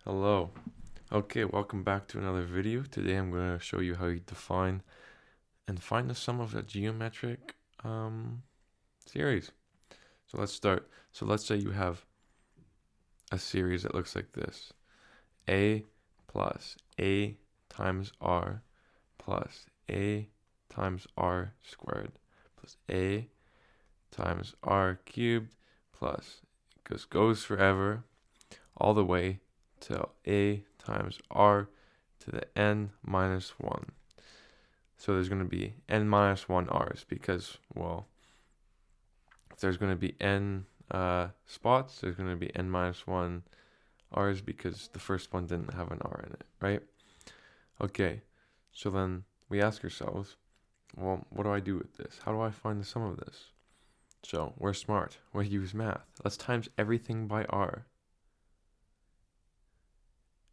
Hello. Okay, welcome back to another video. Today I'm going to show you how you define and find the sum of a geometric series. So let's start. So let's say you have a series that looks like this. A plus A times R plus A times R squared plus A times R cubed plus it goes forever all the way till A times R to the n minus 1. So there's going to be n minus 1 r's because, well, if there's going to be n spots, there's going to be n minus 1 r's because the first one didn't have an r in it, right? Okay, so then we ask ourselves, well, what do I do with this? How do I find the sum of this? So we're smart. We use math. Let's times everything by r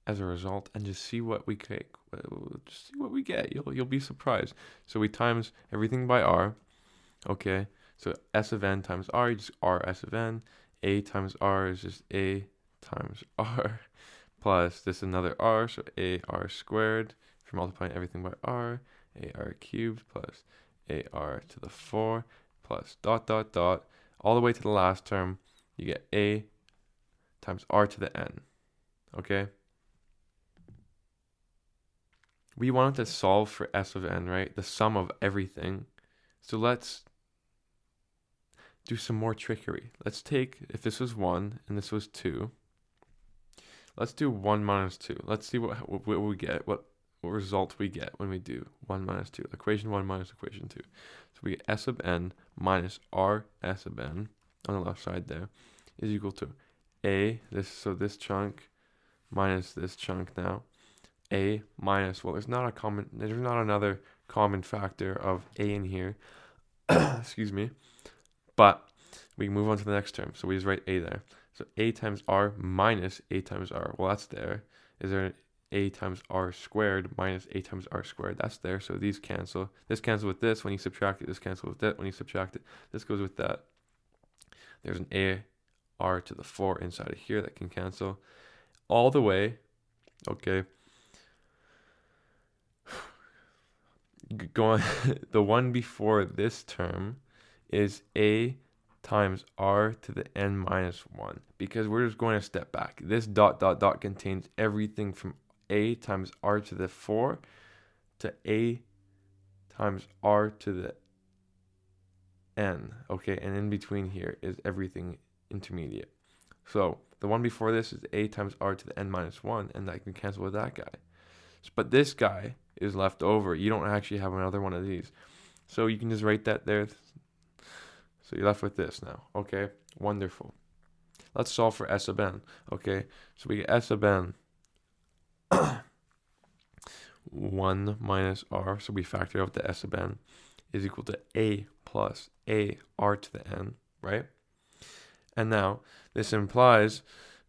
as a result and just see what we get. Just see what we get. You'll be surprised. So we times everything by r. Okay, so s of n times r, just r s of n. A times r is just a times r plus this another r, so a r squared. If you're multiplying everything by r, a r cubed plus a r to the 4 plus dot dot dot all the way to the last term. You get a times r to the n. Okay. We wanted to solve for s of n, right? The sum of everything. So let's do some more trickery. Let's take, if this was 1 and this was 2, let's do 1 minus 2. Let's see what we get, what result we get when we do 1 minus 2. Equation 1 minus equation 2. So we get s of n minus r s of n on the left side there is equal to a, this chunk minus this chunk now. A minus, well, there's not another common factor of a in here, excuse me, but we can move on to the next term. So we just write a there. So a times r minus a times r. Well, that's there. Is there a times r squared minus a times r squared? That's there. So these cancel. This cancels with this. When you subtract it, this cancels with that. When you subtract it, this goes with that. There's an a r to the 4 inside of here that can cancel all the way. Okay. Going the one before this term is a times r to the n minus 1 because we're just going a step back. This dot dot dot contains everything from a times r to the 4 to a times r to the n. Okay, and in between here is everything intermediate. So the one before this is a times r to the n minus 1, and I can cancel with that guy. But this guy is left over. You don't actually have another one of these. So you can just write that there. So you're left with this now. Okay, wonderful. Let's solve for s of n. Okay, so we get s of n 1 minus r. So we factor out the s of n is equal to a plus a r to the n, right? And now this implies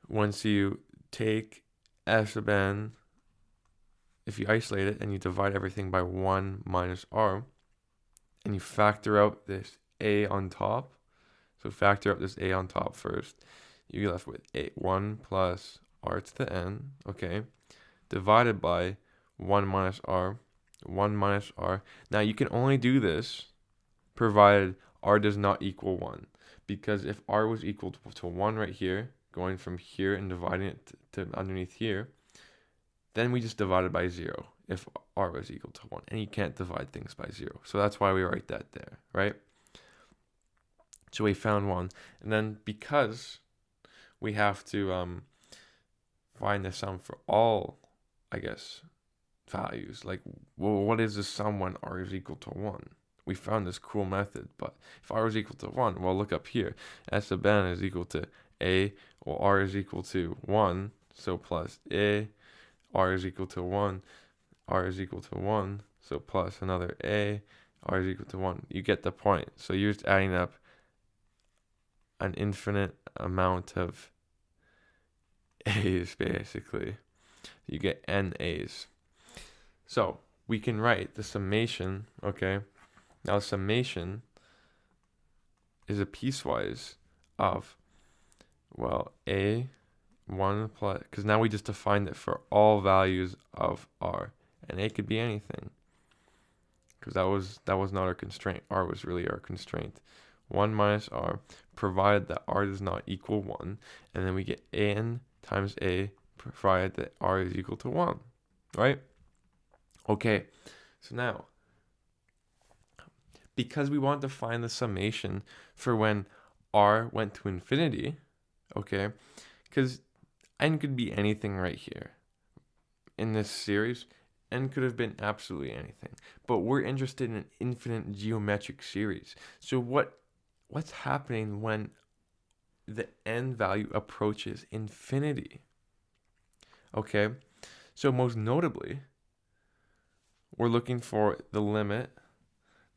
once you take s of n, if you isolate it and you divide everything by 1 minus r, and you factor out this a on top, so factor out this a on top first, you get left with 1 plus r to the n, okay, divided by 1 minus r, 1 minus r. Now you can only do this provided r does not equal 1, because if r was equal to 1 right here, going from here and dividing it to underneath here, then we just divide it by 0 if r was equal to 1. And you can't divide things by 0. So that's why we write that there, right? So we found 1. And then because we have to find the sum for all, I guess, values. Like, well, what is the sum when r is equal to 1? We found this cool method. But if r is equal to 1, well, look up here. S of n is equal to a. Well, r is equal to 1. So plus a. R is equal to 1, r is equal to 1, so plus another a, r is equal to 1. You get the point. So you're just adding up an infinite amount of a's, basically. You get n a's. So we can write the summation, okay? Now summation is a piecewise of, well, a 1 plus, because now we just defined it for all values of r, and a could be anything, because that was not our constraint. R was really our constraint. 1 minus r, provided that r does not equal 1, and then we get n times a, provided that r is equal to 1, right? Okay, so now, because we want to find the summation for when r went to infinity, okay, because n could be anything right here. In this series, n could have been absolutely anything, but we're interested in an infinite geometric series. So what's happening when the n value approaches infinity? Okay, so most notably, we're looking for the limit.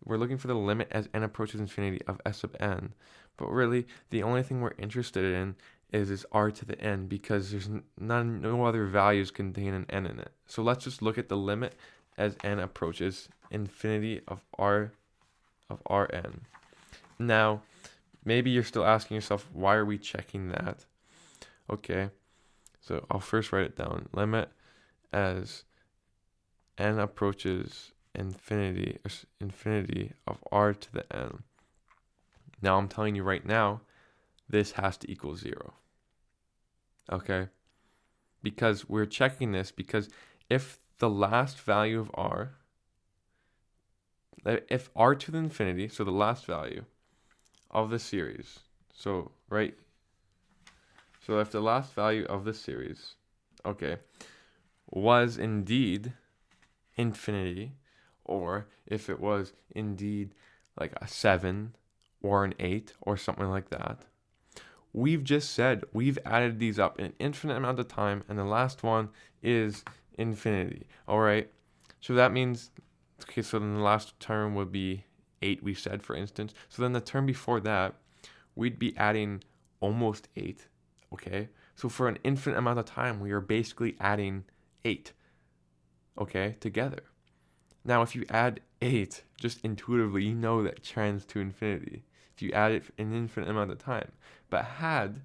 We're looking for the limit as n approaches infinity of s sub n, but really the only thing we're interested in is this r to the n, because there's no other values contain an n in it. So let's just look at the limit as n approaches infinity of rn. Now, maybe you're still asking yourself, why are we checking that? Okay, so I'll first write it down. Limit as n approaches infinity of r to the n. Now I'm telling you right now, this has to equal 0. Okay, because we're checking this, because if the last value of r, if r to the infinity, so the last value of the series, so right, so if the last value of the series, okay, was indeed infinity, or if it was indeed like a 7 or an 8 or something like that, we've just said we've added these up in an infinite amount of time, and the last one is infinity. All right, so that means, okay, so then the last term would be 8, we said, for instance. So then the term before that, we'd be adding almost 8. Okay, so for an infinite amount of time, we are basically adding 8, okay, together. Now, if you add 8, just intuitively, you know that trends to infinity if you add it an infinite amount of time. But had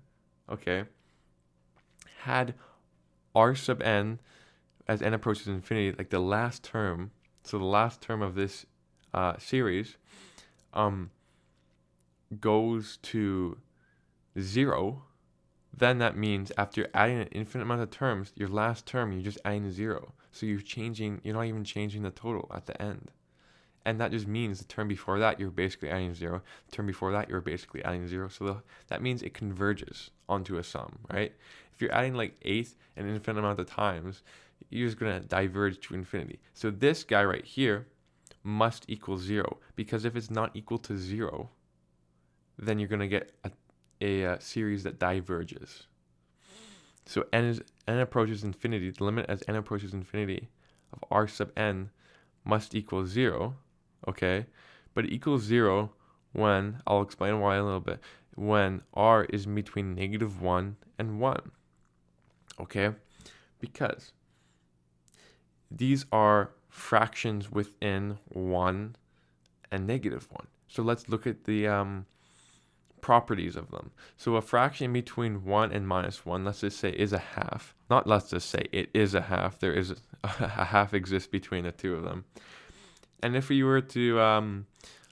r sub n as n approaches infinity, like the last term, so the last term of this series goes to 0, then that means after adding an infinite amount of terms, your last term, you're just adding 0. So you're not even changing the total at the end. And that just means the term before that, you're basically adding 0. The term before that, you're basically adding 0. So that means it converges onto a sum, right? If you're adding like 8 an infinite amount of times, you're just going to diverge to infinity. So this guy right here must equal 0, because if it's not equal to 0, then you're going to get a series that diverges. So n approaches infinity, the limit as n approaches infinity of r sub n must equal 0, okay? But it equals 0 when, I'll explain why in a little bit, when r is between -1 and 1, okay? Because these are fractions within 1 and -1. So let's look at the properties of them. So a fraction between 1 and -1, let's just say, is a half. Not let's just say, it is a half. There is a half exists between the two of them. And if we were to,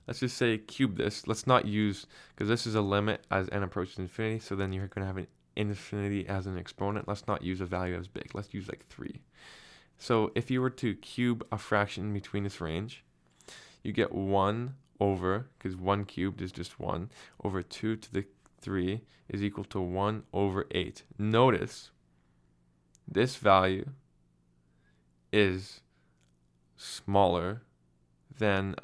let's just say, cube this, let's not use, because this is a limit as n approaches infinity, so then you're going to have an infinity as an exponent. Let's not use a value as big. Let's use like 3. So if you were to cube a fraction in between this range, you get 1 over, because 1 cubed is just 1, over 2 to the 3 is equal to 1 over 8. Notice this value is smaller than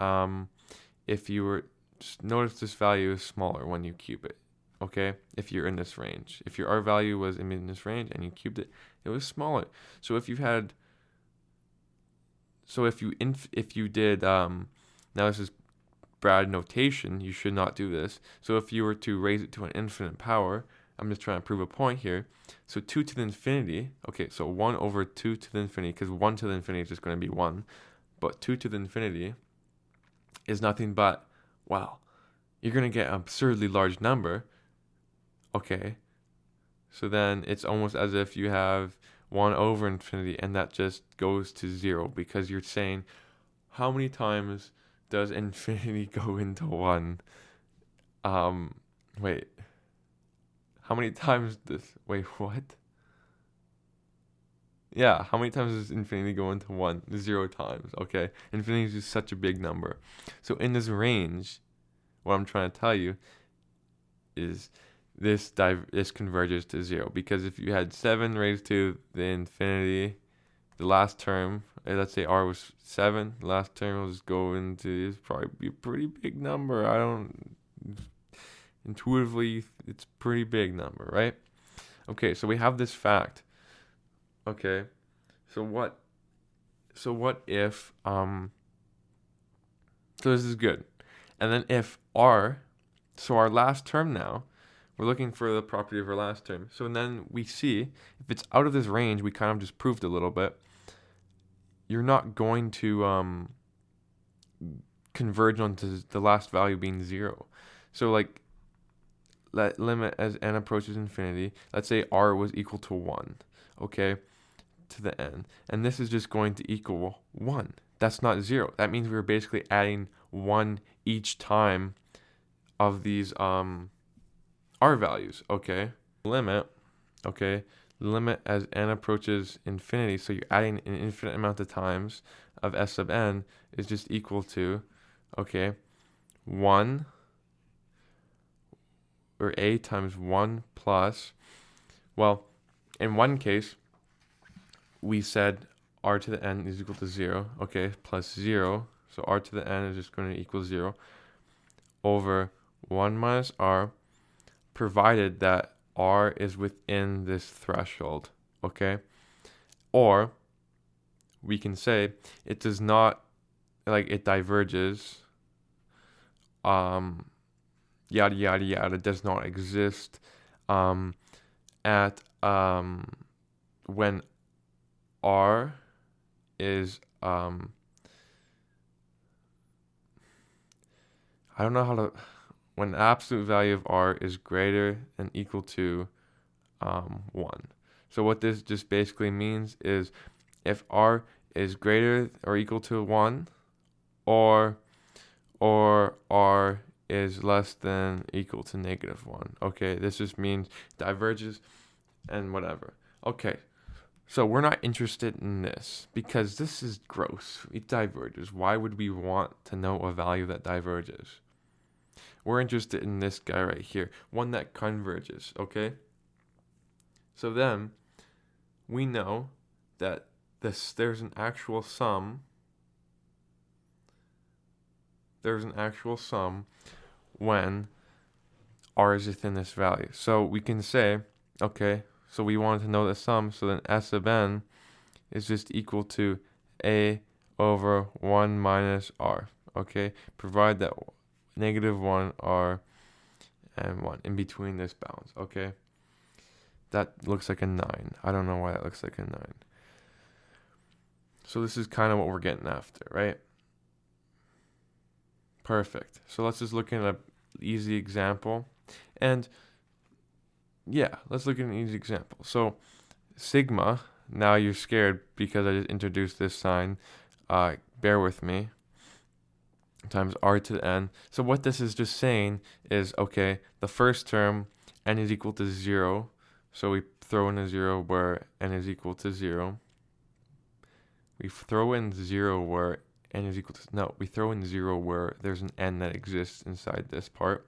if you were, just notice this value is smaller when you cube it, okay? If you're in this range. If your r value was in this range and you cubed it, it was smaller. So if you had, so if you did, now this is Brad notation, you should not do this. So if you were to raise it to an infinite power, I'm just trying to prove a point here. So 2 to the infinity, okay, so 1 over 2 to the infinity, because 1 to the infinity is just going to be 1. But 2 to the infinity is nothing but, wow, you're going to get an absurdly large number. Okay, So then it's almost as if you have 1 over infinity, and that just goes to 0, because you're saying, how many times does infinity go into 1? Wait. How many times does... Wait, what? Yeah, how many times does infinity go into 1? 0 times, okay? Infinity is just such a big number. So in this range, what I'm trying to tell you is this converges to 0. Because if you had 7 raised to the infinity, the last term, let's say r was 7, the last term was going to, it's probably be a pretty big number. I don't... Intuitively, it's a pretty big number, right? Okay, so we have this fact. Okay, so what if, so this is good. And then if r, so our last term now, we're looking for the property of our last term. So then we see, if it's out of this range, we kind of just proved a little bit, you're not going to converge onto the last value being 0. So like, let limit as n approaches infinity, let's say r was equal to 1, okay, to the n, and this is just going to equal 1. That's not 0. That means we're basically adding 1 each time of these r values, okay. Limit as n approaches infinity, so you're adding an infinite amount of times of s sub n, is just equal to, okay, 1, or a times 1 plus, well, in one case, we said r to the n is equal to 0, okay, plus 0, so r to the n is just going to equal 0, over 1 minus r, provided that r is within this threshold, okay? Or, we can say, it does not, like, it diverges, yada yada yada, does not exist at when r is I don't know how to, when the absolute value of r is greater than equal to 1. So what this just basically means is if r is greater or equal to 1, or r is less than equal to -1. Okay, this just means diverges and whatever. Okay, so we're not interested in this because this is gross. It diverges. Why would we want to know a value that diverges? We're interested in this guy right here, one that converges, okay? So then we know that there's an actual sum. There's an actual sum when r is within this value. So we can say, okay, so we wanted to know the sum, so then s sub n is just equal to a over 1 minus r, okay? Provide that -1 r and 1 in between this bounds, okay? That looks like a 9. I don't know why that looks like a 9. So this is kind of what we're getting after, right? Perfect. So let's just look at an easy example. And yeah, let's look at an easy example. So sigma, now you're scared because I just introduced this sign. Bear with me. Times r to the n. So what this is just saying is, okay, the first term, n is equal to 0. So we throw in a 0 where n is equal to 0. We throw in 0 where n is equal to, no, we throw in 0 where there's an n that exists inside this part,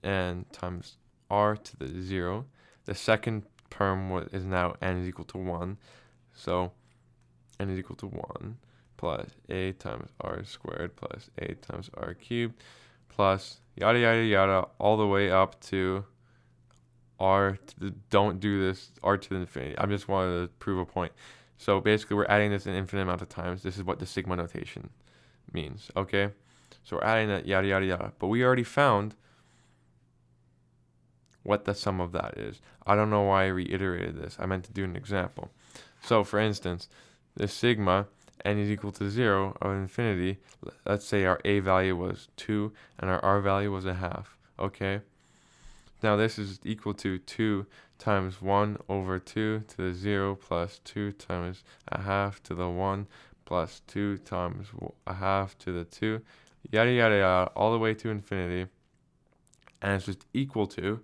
and times r to the 0. The second term is now n is equal to 1, so n is equal to 1 plus a times r squared plus a times r cubed plus yada yada yada all the way up to r to the, don't do this, r to the infinity. I just wanted to prove a point. So basically we're adding this an infinite amount of times. This is what the sigma notation means, okay? So we're adding that yada yada yada. But we already found what the sum of that is. I don't know why I reiterated this. I meant to do an example. So for instance, the sigma n is equal to 0 of infinity, let's say our a value was 2 and our r value was 1/2, okay? Now this is equal to 2 times 1 over 2 to the 0 plus 2 times a half to the 1 plus 2 times a half to the 2, yada yada yada, all the way to infinity. And it's just equal to,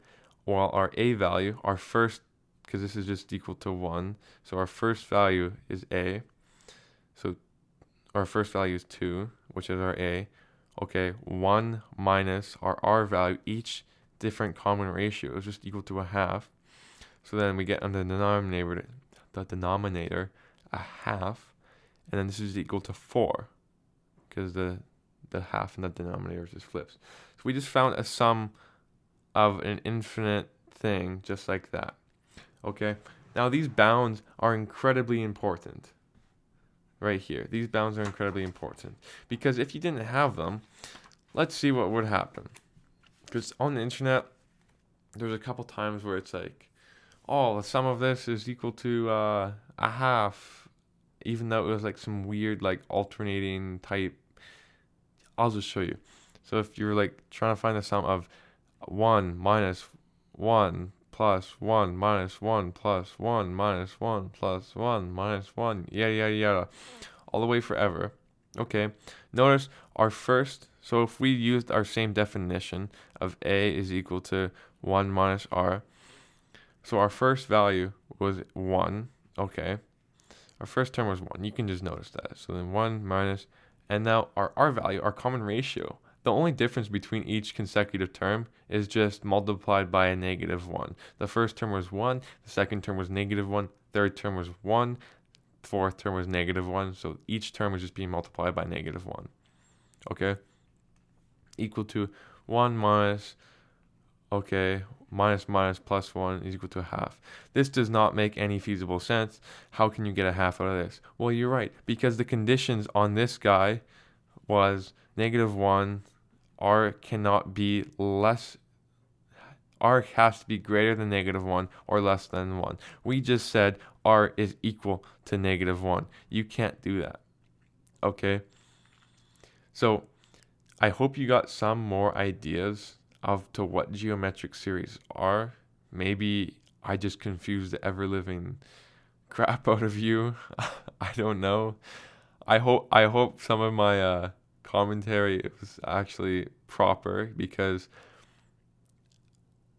well, our a value, our first, because this is just equal to 1, so our first value is a, so our first value is 2, which is our a. Okay, 1 minus our r value, each different common ratio is just equal to a half. So then we get on the denominator a half, and then this is equal to 4, because the half in the denominator just flips. So we just found a sum of an infinite thing just like that. Okay, now these bounds are incredibly important. Right here, these bounds are incredibly important, because if you didn't have them, let's see what would happen. Because on the internet, there's a couple times where it's like, oh, the sum of this is equal to a half, even though it was like some weird like alternating type. I'll just show you. So if you're like trying to find the sum of 1 minus 1 plus 1 minus 1 plus 1 minus 1 plus 1 minus 1, yada yada yada, all the way forever. Okay, notice our first, so if we used our same definition of a is equal to 1 minus r, so our first value was 1, okay, our first term was 1, you can just notice that. So then 1 minus, and now our r value, our common ratio, the only difference between each consecutive term is just multiplied by a -1. The first term was 1, the second term was -1, third term was 1, fourth term was -1, so each term was just being multiplied by -1. Okay, equal to 1 minus, okay, minus minus plus 1 is equal to a half. This does not make any feasible sense. How can you get a half out of this? Well, you're right, because the conditions on this guy was -1, r cannot be less, r has to be greater than -1 or less than 1. We just said r is equal to -1. You can't do that. Okay? So I hope you got some more ideas of to what geometric series are. Maybe I just confused the ever-living crap out of you. I don't know. I hope some of my commentary was actually proper, because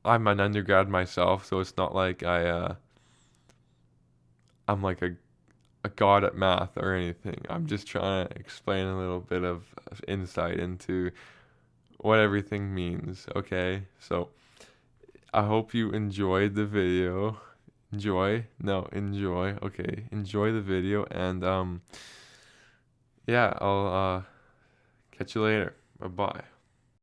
I'm an undergrad myself, so it's not like I'm like a god at math or anything. I'm just trying to explain a little bit of insight into what everything means. Okay, so I hope you enjoyed the video. Enjoy okay, enjoy the video, and yeah, I'll catch you later. Bye bye.